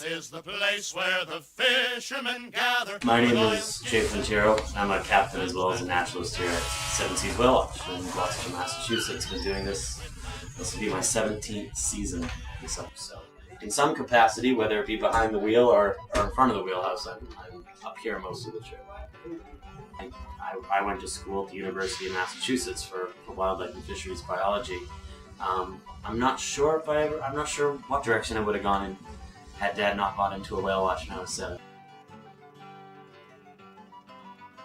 This is the place where the fishermen gather. My name is Frontierro. I'm a captain as well as a naturalist here at Seven Seas Whale Watch in Gloucester, Massachusetts. Been doing this will be my 17th season this episode. In some capacity, whether it be behind the wheel or in front of the wheelhouse, I'm up here most of the trip. I went to school at the University of Massachusetts for wildlife and fisheries biology. I'm not sure what direction I would have gone in had Dad not bought into a whale watch when I was 7.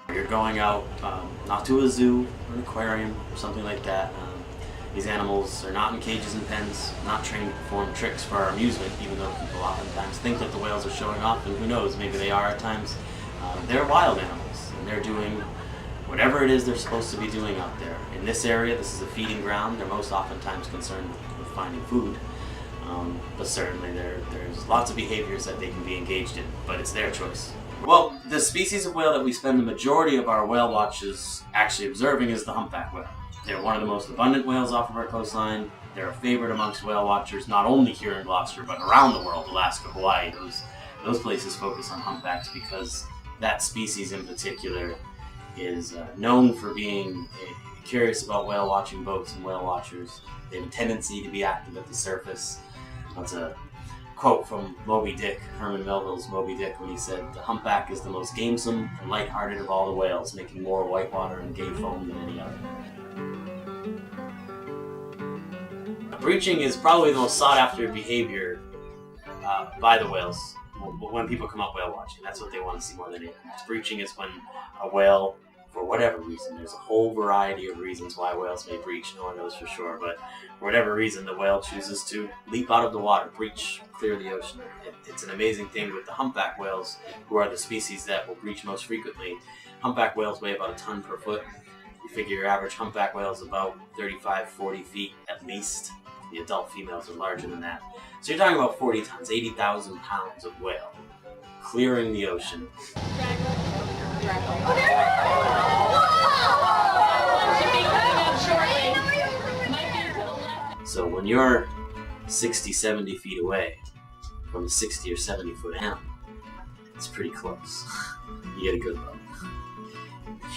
You're going out, not to a zoo or an aquarium or something like that. These animals are not in cages and pens, not trained to perform tricks for our amusement, even though people oftentimes think that the whales are showing off, and who knows, maybe they are at times. They're wild animals, and they're doing whatever it is they're supposed to be doing out there. In this area, this is a feeding ground. They're most oftentimes concerned with finding food, but certainly there's lots of behaviors that they can be engaged in, but it's their choice. Well, the species of whale that we spend the majority of our whale watches actually observing is the humpback whale. They're one of the most abundant whales off of our coastline. They're a favorite amongst whale watchers, not only here in Gloucester, but around the world. Alaska, Hawaii, those places focus on humpbacks because that species in particular is known for being curious about whale watching boats and whale watchers. They have a tendency to be active at the surface. That's a quote from Moby Dick, Herman Melville's Moby Dick, when he said, "The humpback is the most gamesome and lighthearted of all the whales, making more whitewater and gay foam than any other." Breaching is probably the most sought-after behavior by the whales when people come up whale watching. That's what they want to see more than anything. Breaching is when a whale, for whatever reason, there's a whole variety of reasons why whales may breach, no one knows for sure, but for whatever reason the whale chooses to leap out of the water, breach, clear the ocean. It's an amazing thing with the humpback whales, who are the species that will breach most frequently. Humpback whales weigh about a ton per foot. You figure your average humpback whale is about 35-40 feet at least. The adult females are larger than that. So you're talking about 40 tons, 80,000 pounds of whale clearing the ocean. So when you're 60-70 feet away from a 60 or 70 foot animal, it's pretty close. You get a good look.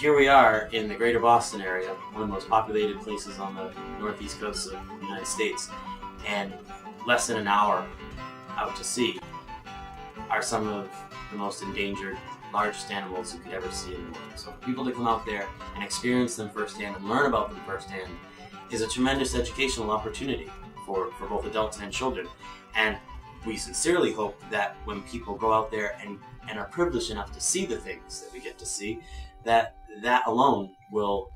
Here we are in the greater Boston area, one of the most populated places on the northeast coast of the United States, and less than an hour out to sea are some of the most endangered, largest animals you could ever see in the world. So for people to come out there and experience them firsthand and learn about them firsthand is a tremendous educational opportunity for both adults and children. And we sincerely hope that when people go out there and are privileged enough to see the things that we get to see, that alone will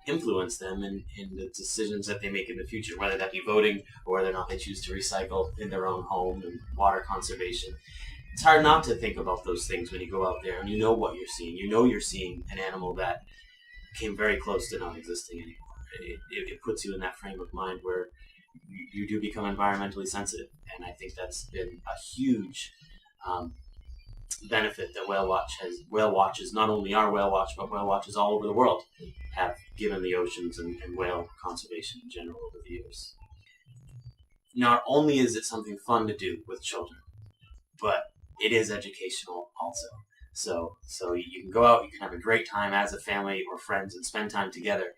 influence them in the decisions that they make in the future, whether that be voting or whether or not they choose to recycle in their own home and water conservation. It's hard not to think about those things when you go out there and you know what you're seeing. You know you're seeing an animal that came very close to not existing anymore. It puts you in that frame of mind where you do become environmentally sensitive, and I think that's been a huge benefit that whale watches, not only our whale watch, but whale watches all over the world, have given the oceans and whale conservation in general over the years. Not only is it something fun to do with children, but it is educational also. So you can go out, you can have a great time as a family or friends and spend time together,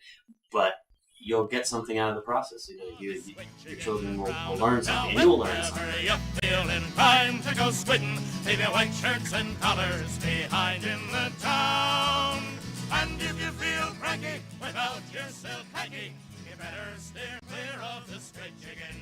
but you'll get something out of the process. Your children will learn something, and you'll learn something. Hurry up, feeling time to go squinting. Leave your white shirts and collars behind in the town. And if you feel cranky without your silk hanky, you better steer clear of the straight jigging